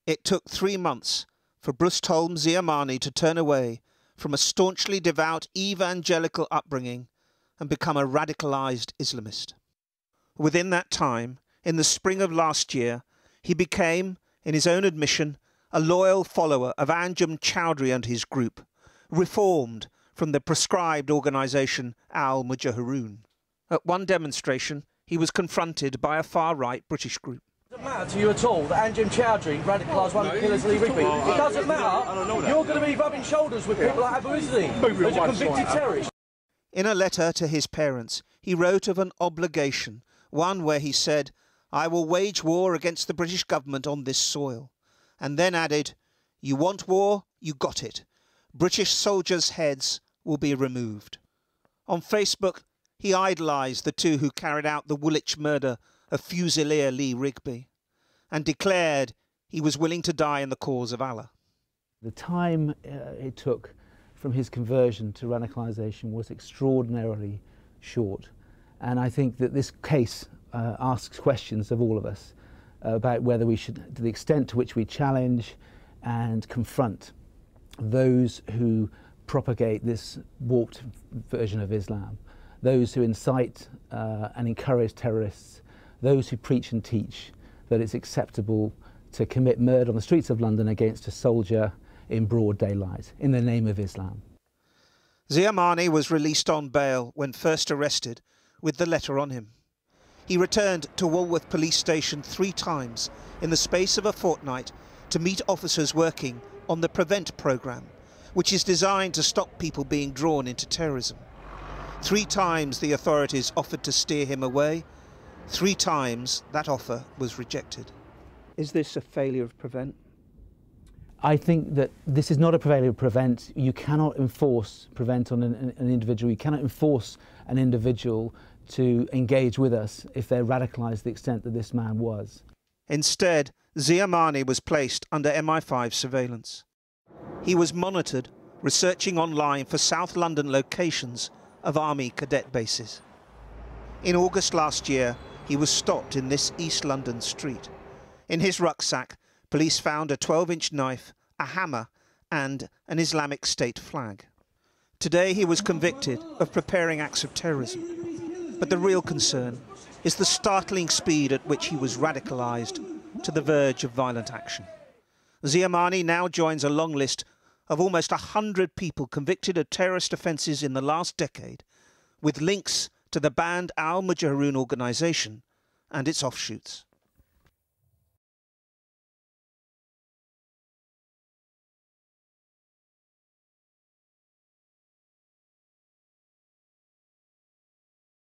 It took 3 months for Brusthom Ziamani to turn away from a staunchly devout evangelical upbringing and become a radicalised Islamist. Within that time, in the spring of last year, he became, in his own admission, a loyal follower of Anjem Choudary and his group, reformed from the proscribed organisation Al-Mujahirun. At one demonstration, he was confronted by a far-right British group. It doesn't matter to you at all that Anjem Choudary radicalised one of the killers, Lee Rigby. It doesn't matter. You're going to be rubbing shoulders with people like Abu Izzi, who's a convicted terrorist. In a letter to his parents, he wrote of an obligation, one where he said, "I will wage war against the British government on this soil," and then added, "You want war, you got it. British soldiers' heads will be removed." On Facebook, he idolised the two who carried out the Woolwich murder of Fusilier Lee Rigby, and declared he was willing to die in the cause of Allah. The time it took from his conversion to radicalisation was extraordinarily short, and I think that this case asks questions of all of us about whether we should, to the extent to which we challenge and confront those who propagate this warped version of Islam, those who incite and encourage terrorists, those who preach and teach that it's acceptable to commit murder on the streets of London against a soldier in broad daylight in the name of Islam. Ziamani was released on bail when first arrested with the letter on him. He returned to Walworth Police Station 3 times in the space of a fortnight to meet officers working on the PREVENT programme, which is designed to stop people being drawn into terrorism. 3 times the authorities offered to steer him away. 3 times that offer was rejected. Is this a failure of PREVENT? I think that this is not a failure of PREVENT. You cannot enforce PREVENT on an individual. You cannot enforce an individual to engage with us if they're radicalised to the extent that this man was. Instead, Ziamani was placed under MI5 surveillance. He was monitored, researching online for South London locations of Army cadet bases. In August last year, he was stopped in this East London street. In his rucksack, police found a 12-inch knife, a hammer, and an Islamic State flag. Today he was convicted of preparing acts of terrorism. But the real concern is the startling speed at which he was radicalised to the verge of violent action. Ziamani now joins a long list of almost 100 people convicted of terrorist offences in the last decade, with links to the banned Al-Mujahirun organisation and its offshoots.